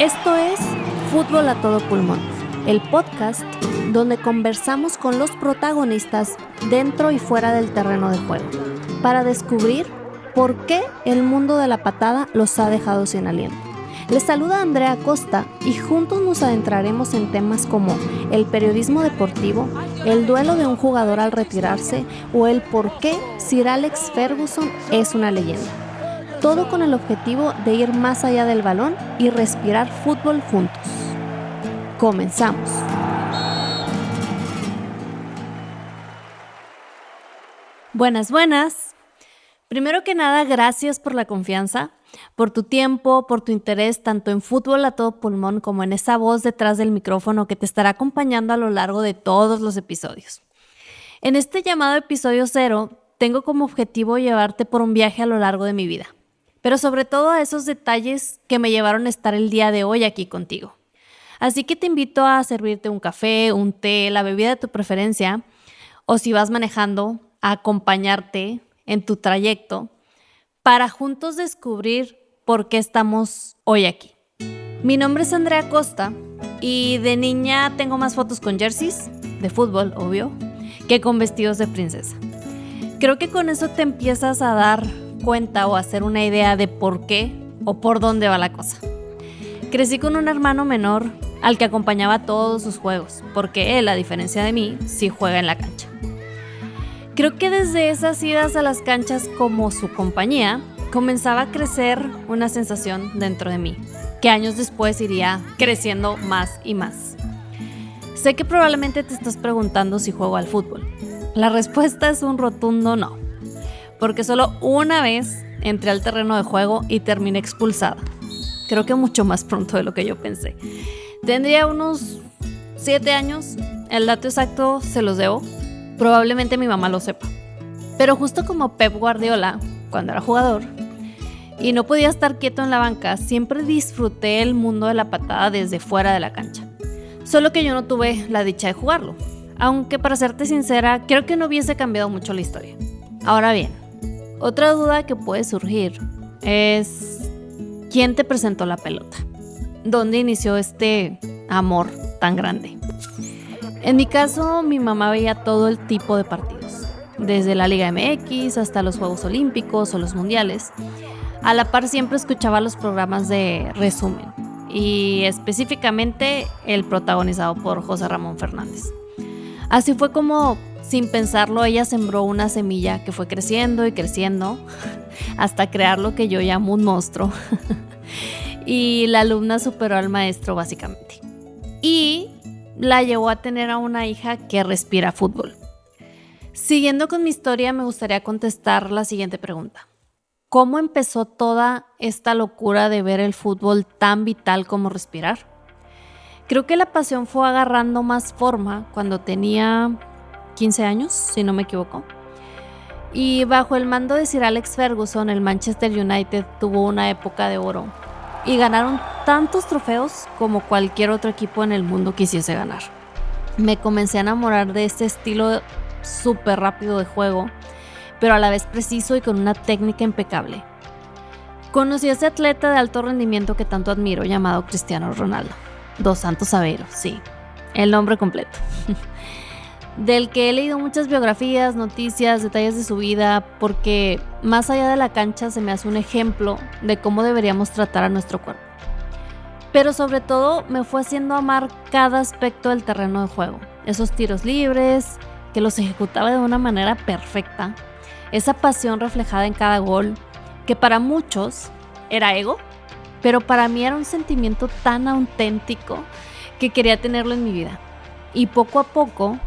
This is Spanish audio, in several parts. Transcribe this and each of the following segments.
Esto es Fútbol a todo pulmón, el podcast donde conversamos con los protagonistas dentro y fuera del terreno de juego, para descubrir por qué el mundo de la patada los ha dejado sin aliento. Les saluda Andrea Costa y juntos nos adentraremos en temas como el periodismo deportivo, el duelo de un jugador al retirarse o el por qué Sir Alex Ferguson es una leyenda. Todo con el objetivo de ir más allá del balón y respirar fútbol juntos. Comenzamos. Buenas. Primero que nada, gracias por la confianza, por tu tiempo, por tu interés tanto en Fútbol a todo pulmón como en esa voz detrás del micrófono que te estará acompañando a lo largo de todos los episodios. En este llamado episodio 0, tengo como objetivo llevarte por un viaje a lo largo de mi vida, pero sobre todo a esos detalles que me llevaron a estar el día de hoy aquí contigo. Así que te invito a servirte un café, un té, la bebida de tu preferencia, o si vas manejando, a acompañarte en tu trayecto para juntos descubrir por qué estamos hoy aquí. Mi nombre es Andrea Costa y de niña tengo más fotos con jerseys, de fútbol, obvio, que con vestidos de princesa. Creo que con eso te empiezas a dar cuenta o a hacer una idea de por qué o por dónde va la cosa. Crecí con un hermano menor al que acompañaba a todos sus juegos, porque él, a diferencia de mí, sí juega en la cancha. Creo que desde esas idas a las canchas como su compañía, comenzaba a crecer una sensación dentro de mí, que años después iría creciendo más y más. Sé que probablemente te estás preguntando si juego al fútbol. La respuesta es un rotundo no, porque solo una vez entré al terreno de juego y terminé expulsada. Creo que mucho más pronto de lo que yo pensé. Tendría unos 7 años, el dato exacto se los debo. Probablemente mi mamá lo sepa. Pero justo como Pep Guardiola, cuando era jugador, y no podía estar quieto en la banca, siempre disfruté el mundo de la patada desde fuera de la cancha. Solo que yo no tuve la dicha de jugarlo. Aunque para serte sincera, creo que no hubiese cambiado mucho la historia. Ahora bien, otra duda que puede surgir es ¿quién te presentó la pelota? ¿Dónde inició este amor tan grande? En mi caso, mi mamá veía todo el tipo de partidos, desde la Liga MX hasta los Juegos Olímpicos o los Mundiales. A la par siempre escuchaba los programas de resumen y específicamente el protagonizado por José Ramón Fernández. Así fue como, sin pensarlo, ella sembró una semilla que fue creciendo y creciendo hasta crear lo que yo llamo un monstruo. Y la alumna superó al maestro básicamente. Y la llevó a tener a una hija que respira fútbol. Siguiendo con mi historia, me gustaría contestar la siguiente pregunta. ¿Cómo empezó toda esta locura de ver el fútbol tan vital como respirar? Creo que la pasión fue agarrando más forma cuando tenía 15 años, si no me equivoco. Y bajo el mando de Sir Alex Ferguson, el Manchester United tuvo una época de oro y ganaron tantos trofeos como cualquier otro equipo en el mundo quisiese ganar. Me comencé a enamorar de este estilo súper rápido de juego, pero a la vez preciso y con una técnica impecable. Conocí a ese atleta de alto rendimiento que tanto admiro, llamado Cristiano Ronaldo. Dos Santos Aveiro, sí, el nombre completo. Del que he leído muchas biografías, noticias, detalles de su vida, porque más allá de la cancha se me hace un ejemplo de cómo deberíamos tratar a nuestro cuerpo. Pero sobre todo me fue haciendo amar cada aspecto del terreno de juego. Esos tiros libres, que los ejecutaba de una manera perfecta, esa pasión reflejada en cada gol, que para muchos era ego, pero para mí era un sentimiento tan auténtico que quería tenerlo en mi vida. Y poco a poco,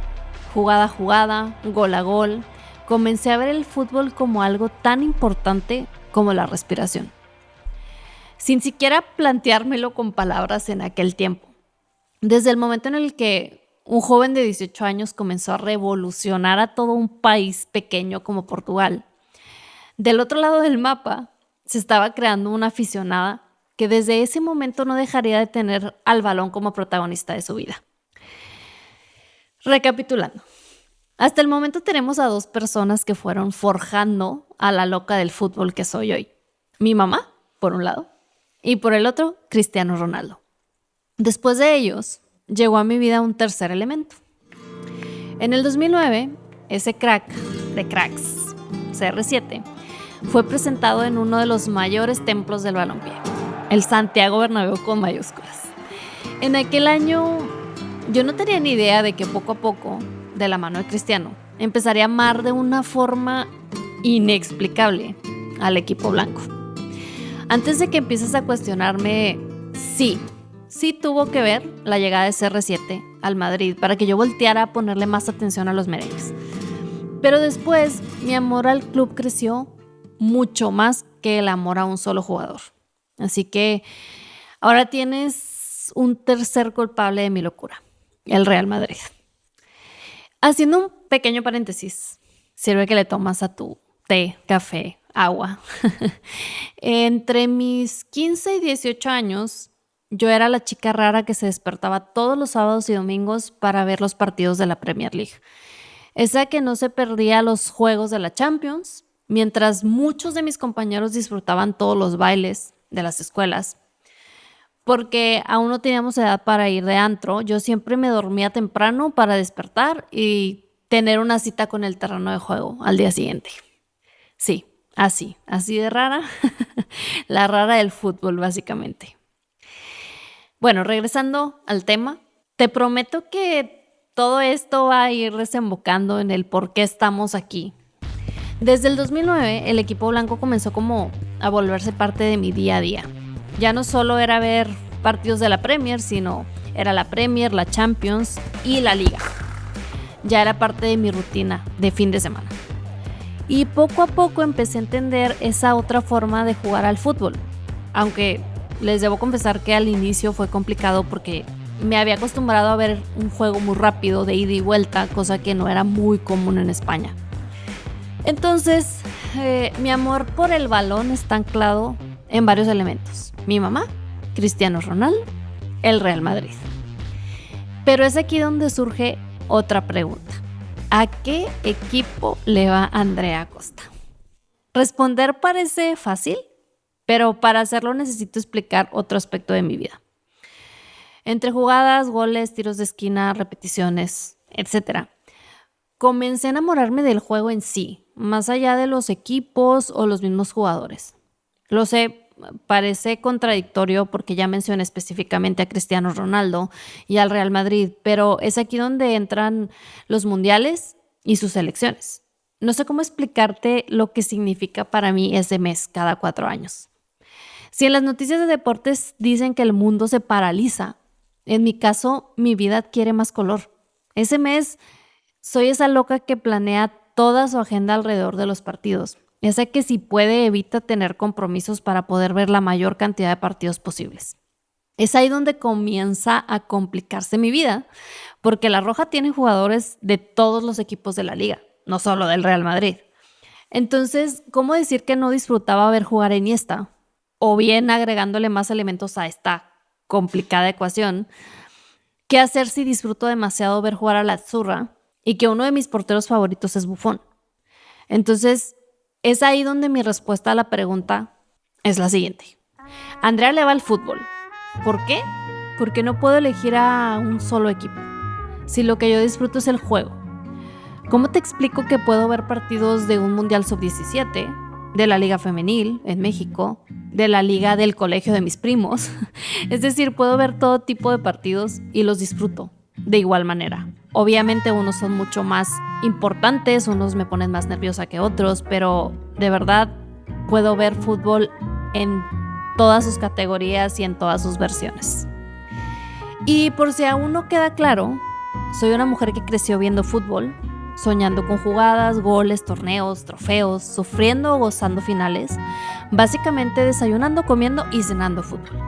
jugada a jugada, gol a gol, comencé a ver el fútbol como algo tan importante como la respiración. Sin siquiera planteármelo con palabras en aquel tiempo. Desde el momento en el que un joven de 18 años comenzó a revolucionar a todo un país pequeño como Portugal, del otro lado del mapa se estaba creando una aficionada que desde ese momento no dejaría de tener al balón como protagonista de su vida. Recapitulando, hasta el momento tenemos a 2 personas que fueron forjando a la loca del fútbol que soy hoy. Mi mamá, por un lado, y por el otro, Cristiano Ronaldo. Después de ellos, llegó a mi vida un tercer elemento. En el 2009, ese crack de cracks, CR7, fue presentado en uno de los mayores templos del balompié, el Santiago Bernabéu con mayúsculas. En aquel año, yo no tenía ni idea de que poco a poco, de la mano de Cristiano, empezaría a amar de una forma inexplicable al equipo blanco. Antes de que empieces a cuestionarme, sí tuvo que ver la llegada de CR7 al Madrid para que yo volteara a ponerle más atención a los merengues. Pero después, mi amor al club creció mucho más que el amor a un solo jugador. Así que ahora tienes un tercer culpable de mi locura, el Real Madrid. Haciendo un pequeño paréntesis, sirve que le tomas a tu té, café, agua. Entre mis 15 y 18 años, yo era la chica rara que se despertaba todos los sábados y domingos para ver los partidos de la Premier League. Esa que no se perdía los juegos de la Champions, mientras muchos de mis compañeros disfrutaban todos los bailes de las escuelas. Porque aún no teníamos edad para ir de antro, yo siempre me dormía temprano para despertar y tener una cita con el terreno de juego al día siguiente. Sí, así de rara, la rara del fútbol básicamente. Bueno, regresando al tema, te prometo que todo esto va a ir desembocando en el por qué estamos aquí. Desde el 2009, el equipo blanco comenzó como a volverse parte de mi día a día. Ya no solo era ver partidos de la Premier, sino era la Premier, la Champions y la Liga. Ya era parte de mi rutina de fin de semana. Y poco a poco empecé a entender esa otra forma de jugar al fútbol. Aunque les debo confesar que al inicio fue complicado porque me había acostumbrado a ver un juego muy rápido de ida y vuelta, cosa que no era muy común en España. Entonces, mi amor por el balón está anclado en varios elementos. Mi mamá, Cristiano Ronaldo, el Real Madrid. Pero es aquí donde surge otra pregunta. ¿A qué equipo le va Andrea Costa? Responder parece fácil, pero para hacerlo necesito explicar otro aspecto de mi vida. Entre jugadas, goles, tiros de esquina, repeticiones, etc., comencé a enamorarme del juego en sí, más allá de los equipos o los mismos jugadores. Lo sé, parece contradictorio porque ya mencioné específicamente a Cristiano Ronaldo y al Real Madrid, pero es aquí donde entran los mundiales y sus selecciones. No sé cómo explicarte lo que significa para mí ese mes cada 4 años. Si en las noticias de deportes dicen que el mundo se paraliza, en mi caso mi vida adquiere más color. Ese mes soy esa loca que planea toda su agenda alrededor de los partidos. Esa que si puede evita tener compromisos para poder ver la mayor cantidad de partidos posibles. Es ahí donde comienza a complicarse mi vida, porque la Roja tiene jugadores de todos los equipos de la liga, no solo del Real Madrid. Entonces, ¿cómo decir que no disfrutaba ver jugar a Iniesta? O bien agregándole más elementos a esta complicada ecuación, ¿qué hacer si disfruto demasiado ver jugar a la Azzurra y que uno de mis porteros favoritos es Buffon? Entonces, es ahí donde mi respuesta a la pregunta es la siguiente. Andrea le va al fútbol. ¿Por qué? Porque no puedo elegir a un solo equipo. Si lo que yo disfruto es el juego. ¿Cómo te explico que puedo ver partidos de un Mundial Sub-17, de la Liga Femenil en México, de la Liga del colegio de mis primos? Es decir, puedo ver todo tipo de partidos y los disfruto de igual manera. Obviamente unos son mucho más importantes, unos me ponen más nerviosa que otros, pero de verdad puedo ver fútbol en todas sus categorías y en todas sus versiones. Y por si aún no queda claro, soy una mujer que creció viendo fútbol, soñando con jugadas, goles, torneos, trofeos, sufriendo o gozando finales, básicamente desayunando, comiendo y cenando fútbol.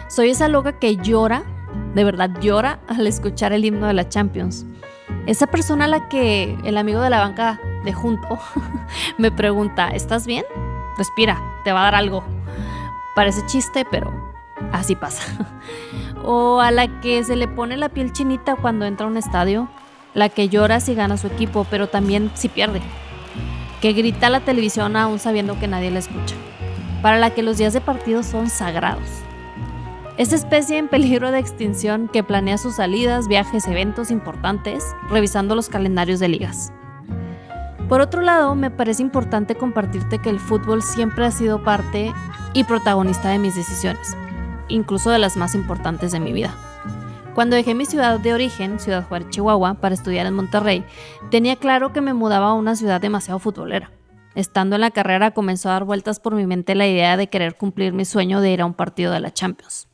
Soy esa loca que llora, de verdad llora, al escuchar el himno de la Champions. Esa persona a la que el amigo de la banca de junto me pregunta, ¿estás bien? Respira, te va a dar algo. Parece chiste, pero así pasa. O a la que se le pone la piel chinita cuando entra a un estadio, la que llora si gana su equipo, pero también si pierde, que grita a la televisión aún sabiendo que nadie la escucha, para la que los días de partido son sagrados. Esta especie en peligro de extinción que planea sus salidas, viajes, eventos importantes, revisando los calendarios de ligas. Por otro lado, me parece importante compartirte que el fútbol siempre ha sido parte y protagonista de mis decisiones, incluso de las más importantes de mi vida. Cuando dejé mi ciudad de origen, Ciudad Juárez, Chihuahua, para estudiar en Monterrey, tenía claro que me mudaba a una ciudad demasiado futbolera. Estando en la carrera comenzó a dar vueltas por mi mente la idea de querer cumplir mi sueño de ir a un partido de la Champions.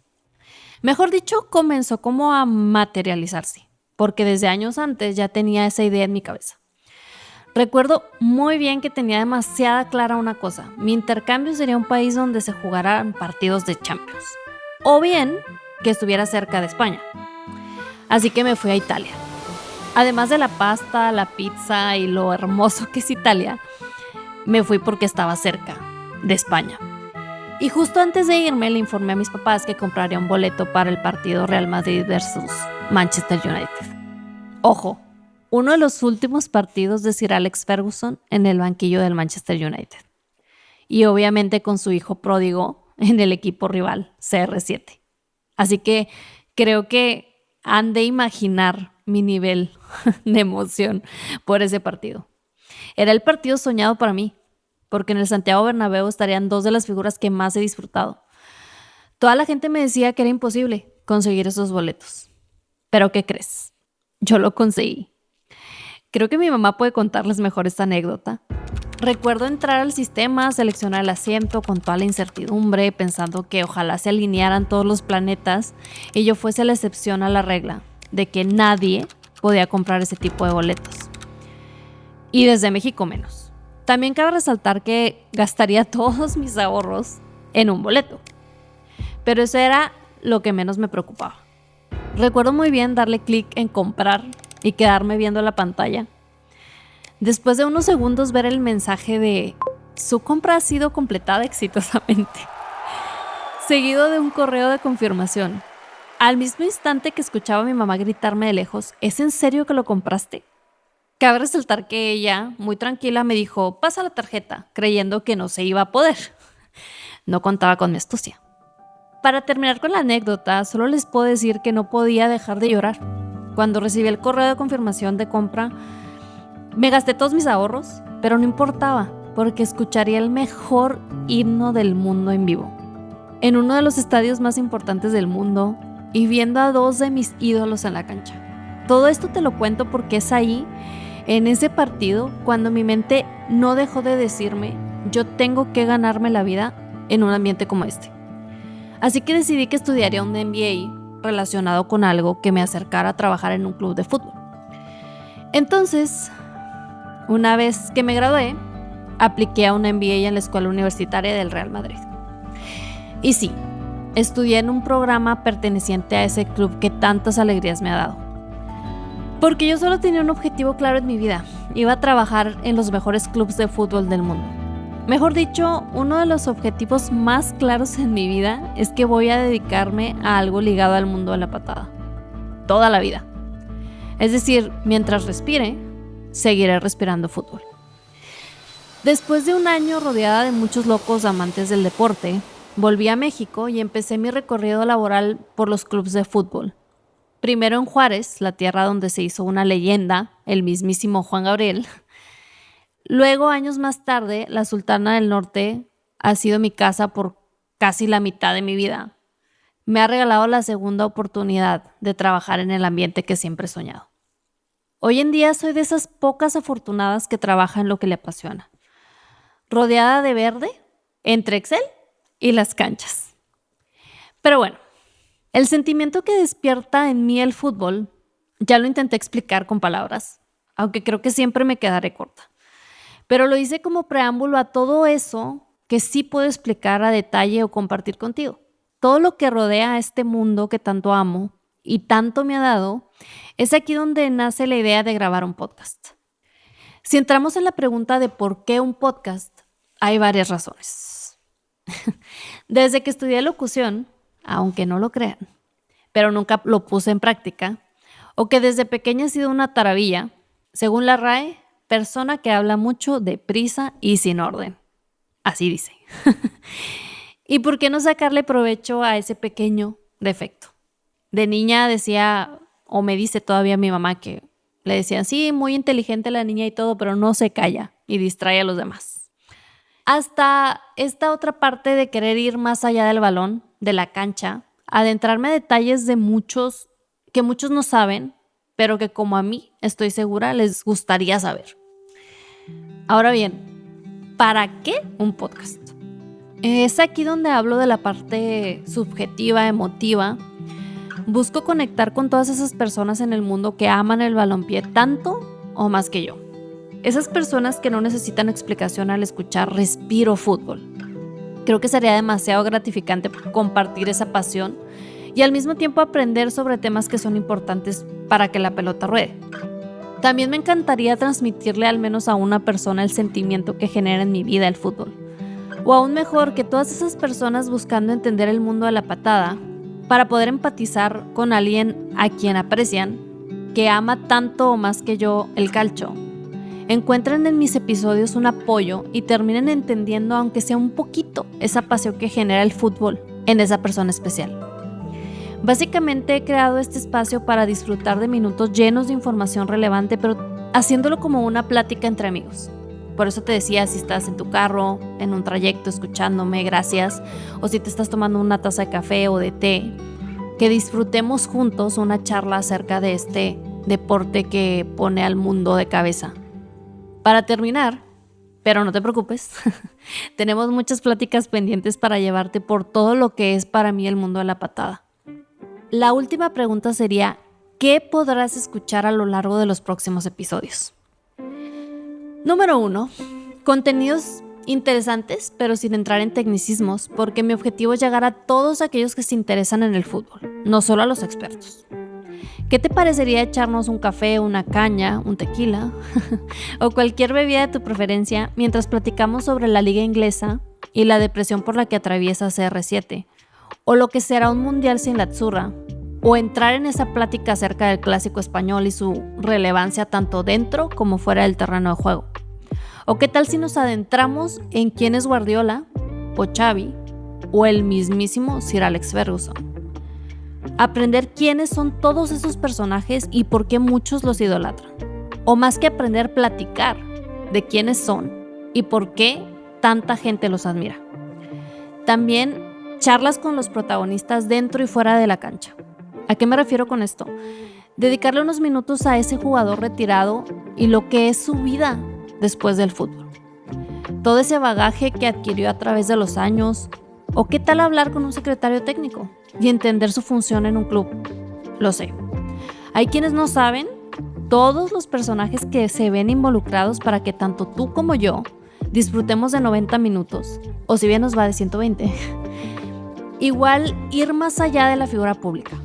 Mejor dicho, comenzó como a materializarse, porque desde años antes ya tenía esa idea en mi cabeza. Recuerdo muy bien que tenía demasiada clara una cosa: mi intercambio sería un país donde se jugaran partidos de Champions, o bien que estuviera cerca de España. Así que me fui a Italia. Además de la pasta, la pizza y lo hermoso que es Italia, me fui porque estaba cerca de España. Y justo antes de irme le informé a mis papás que compraría un boleto para el partido Real Madrid versus Manchester United. Ojo, uno de los últimos partidos de Sir Alex Ferguson en el banquillo del Manchester United. Y obviamente con su hijo pródigo en el equipo rival, CR7. Así que creo que han de imaginar mi nivel de emoción por ese partido. Era el partido soñado para mí, porque en el Santiago Bernabéu estarían dos de las figuras que más he disfrutado. Toda la gente me decía que era imposible conseguir esos boletos. ¿Pero qué crees? Yo lo conseguí. Creo que mi mamá puede contarles mejor esta anécdota. Recuerdo entrar al sistema, seleccionar el asiento con toda la incertidumbre, pensando que ojalá se alinearan todos los planetas y yo fuese la excepción a la regla de que nadie podía comprar ese tipo de boletos. Y desde México menos. También cabe resaltar que gastaría todos mis ahorros en un boleto. Pero eso era lo que menos me preocupaba. Recuerdo muy bien darle clic en comprar y quedarme viendo la pantalla. Después de unos segundos ver el mensaje de su compra ha sido completada exitosamente, seguido de un correo de confirmación. Al mismo instante que escuchaba a mi mamá gritarme de lejos: ¿es en serio que lo compraste? Cabe resaltar que ella, muy tranquila, me dijo: pasa la tarjeta, creyendo que no se iba a poder. No contaba con mi astucia. Para terminar con la anécdota, solo les puedo decir que no podía dejar de llorar. Cuando recibí el correo de confirmación de compra, me gasté todos mis ahorros, pero no importaba, porque escucharía el mejor himno del mundo en vivo, en uno de los estadios más importantes del mundo y viendo a dos de mis ídolos en la cancha. Todo esto te lo cuento porque es ahí, en ese partido, cuando mi mente no dejó de decirme: yo tengo que ganarme la vida en un ambiente como este. Así que decidí que estudiaría un MBA relacionado con algo que me acercara a trabajar en un club de fútbol. Entonces, una vez que me gradué, apliqué a un MBA en la Escuela Universitaria del Real Madrid. Y sí, estudié en un programa perteneciente a ese club que tantas alegrías me ha dado. Porque yo solo tenía un objetivo claro en mi vida: iba a trabajar en los mejores clubes de fútbol del mundo. Mejor dicho, uno de los objetivos más claros en mi vida es que voy a dedicarme a algo ligado al mundo de la patada. Toda la vida. Es decir, mientras respire, seguiré respirando fútbol. Después de un año rodeada de muchos locos amantes del deporte, volví a México y empecé mi recorrido laboral por los clubes de fútbol. Primero en Juárez, la tierra donde se hizo una leyenda, el mismísimo Juan Gabriel. Luego, años más tarde, la Sultana del Norte ha sido mi casa por casi la mitad de mi vida. Me ha regalado la segunda oportunidad de trabajar en el ambiente que siempre he soñado. Hoy en día soy de esas pocas afortunadas que trabaja en lo que le apasiona, rodeada de verde, entre Excel y las canchas. Pero bueno, el sentimiento que despierta en mí el fútbol, ya lo intenté explicar con palabras, aunque creo que siempre me quedaré corta. Pero lo hice como preámbulo a todo eso que sí puedo explicar a detalle o compartir contigo. Todo lo que rodea a este mundo que tanto amo y tanto me ha dado, es aquí donde nace la idea de grabar un podcast. Si entramos en la pregunta de por qué un podcast, hay varias razones. Desde que estudié locución, aunque no lo crean, pero nunca lo puse en práctica, o que desde pequeña he sido una taravilla, según la RAE, persona que habla mucho deprisa y sin orden. Así dice. ¿Y por qué no sacarle provecho a ese pequeño defecto. De niña decía, o me dice todavía mi mamá, que le decían, sí, muy inteligente la niña y todo, pero no se calla y distrae a los demás. Hasta esta otra parte de querer ir más allá del balón, de la cancha, adentrarme a detalles de muchos que muchos no saben, pero que como a mí estoy segura les gustaría saber. Ahora bien, ¿para qué un podcast? Es aquí donde hablo de la parte subjetiva, emotiva. Busco conectar con todas esas personas en el mundo que aman el balompié tanto o más que yo. Esas personas que no necesitan explicación al escuchar respiro fútbol. Creo que sería demasiado gratificante compartir esa pasión y al mismo tiempo aprender sobre temas que son importantes para que la pelota ruede. También me encantaría transmitirle al menos a una persona el sentimiento que genera en mi vida el fútbol. O aún mejor, que todas esas personas buscando entender el mundo de la patada para poder empatizar con alguien a quien aprecian, que ama tanto o más que yo el calcio, encuentren en mis episodios un apoyo y terminen entendiendo, aunque sea un poquito, esa pasión que genera el fútbol en esa persona especial. Básicamente he creado este espacio para disfrutar de minutos llenos de información relevante, pero haciéndolo como una plática entre amigos. Por eso te decía, si estás en tu carro, en un trayecto escuchándome, gracias. O si te estás tomando una taza de café o de té, que disfrutemos juntos una charla acerca de este deporte que pone al mundo de cabeza. Para terminar, pero no te preocupes, tenemos muchas pláticas pendientes para llevarte por todo lo que es para mí el mundo de la patada. La última pregunta sería, ¿qué podrás escuchar a lo largo de los próximos episodios? Número 1. Contenidos interesantes, pero sin entrar en tecnicismos, porque mi objetivo es llegar a todos aquellos que se interesan en el fútbol, no solo a los expertos. ¿Qué te parecería echarnos un café, una caña, un tequila o cualquier bebida de tu preferencia mientras platicamos sobre la liga inglesa y la depresión por la que atraviesa CR7? O lo que será un mundial sin la Azzurra, o entrar en esa plática acerca del clásico español y su relevancia tanto dentro como fuera del terreno de juego. ¿O qué tal si nos adentramos en quién es Guardiola, o Xavi, o el mismísimo Sir Alex Ferguson? Aprender quiénes son todos esos personajes y por qué muchos los idolatran. O más que aprender, platicar de quiénes son y por qué tanta gente los admira. También charlas con los protagonistas dentro y fuera de la cancha. ¿A qué me refiero con esto? Dedicarle unos minutos a ese jugador retirado y lo que es su vida después del fútbol. Todo ese bagaje que adquirió a través de los años. ¿O qué tal hablar con un secretario técnico y entender su función en un club? Lo sé. Hay quienes no saben todos los personajes que se ven involucrados para que tanto tú como yo disfrutemos de 90 minutos, o si bien nos va de 120. Igual ir más allá de la figura pública.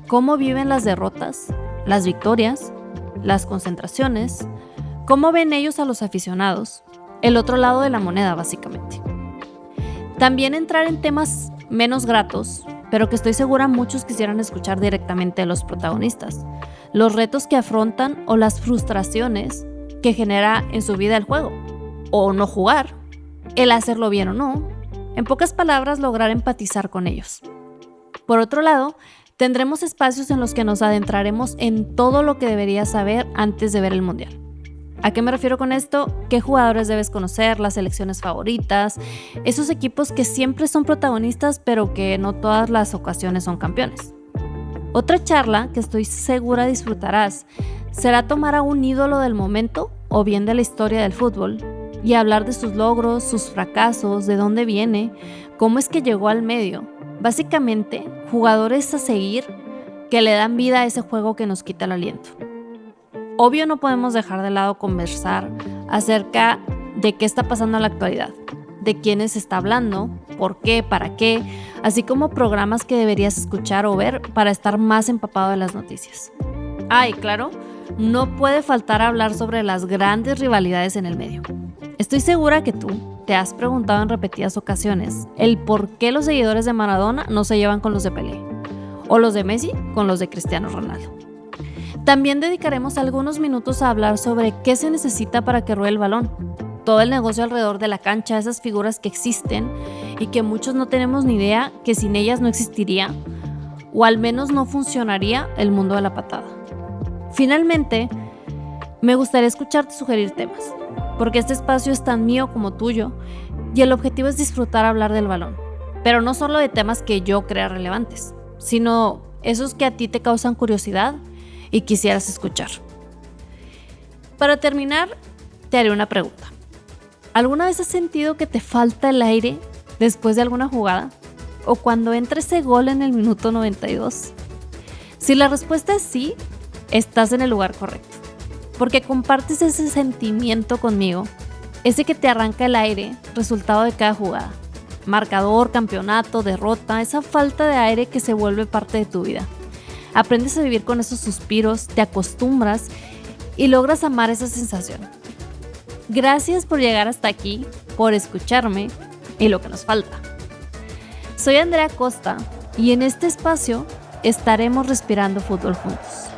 Cómo viven las derrotas, las victorias, las concentraciones, cómo ven ellos a los aficionados, el otro lado de la moneda básicamente. También entrar en temas menos gratos, pero que estoy segura muchos quisieran escuchar directamente de los protagonistas. Los retos que afrontan o las frustraciones que genera en su vida el juego, o no jugar, el hacerlo bien o no. En pocas palabras, lograr empatizar con ellos. Por otro lado, tendremos espacios en los que nos adentraremos en todo lo que deberías saber antes de ver el mundial. ¿A qué me refiero con esto? ¿Qué jugadores debes conocer? Las selecciones favoritas, esos equipos que siempre son protagonistas pero que no todas las ocasiones son campeones. Otra charla que estoy segura disfrutarás será tomar a un ídolo del momento o bien de la historia del fútbol y hablar de sus logros, sus fracasos, de dónde viene, cómo es que llegó al medio. Básicamente, jugadores a seguir que le dan vida a ese juego que nos quita el aliento. Obvio, no podemos dejar de lado conversar acerca de qué está pasando en la actualidad, de quiénes está hablando, por qué, para qué, así como programas que deberías escuchar o ver para estar más empapado de las noticias. Y claro, no puede faltar hablar sobre las grandes rivalidades en el medio. Estoy segura que tú te has preguntado en repetidas ocasiones el por qué los seguidores de Maradona no se llevan con los de Pelé, o los de Messi con los de Cristiano Ronaldo. También dedicaremos algunos minutos a hablar sobre qué se necesita para que ruede el balón, todo el negocio alrededor de la cancha, esas figuras que existen y que muchos no tenemos ni idea que sin ellas no existiría, o al menos no funcionaría el mundo de la patada. Finalmente, me gustaría escucharte sugerir temas, porque este espacio es tan mío como tuyo y el objetivo es disfrutar hablar del balón, pero no solo de temas que yo crea relevantes, sino esos que a ti te causan curiosidad y quisieras escuchar. Para terminar, te haré una pregunta. ¿Alguna vez has sentido que te falta el aire después de alguna jugada? ¿O cuando entra ese gol en el minuto 92? Si la respuesta es sí, estás en el lugar correcto, porque compartes ese sentimiento conmigo, ese que te arranca el aire, resultado de cada jugada. Marcador, campeonato, derrota, esa falta de aire que se vuelve parte de tu vida. Aprendes a vivir con esos suspiros, te acostumbras y logras amar esa sensación. Gracias por llegar hasta aquí, por escucharme y lo que nos falta. Soy Andrea Costa y en este espacio estaremos respirando fútbol juntos.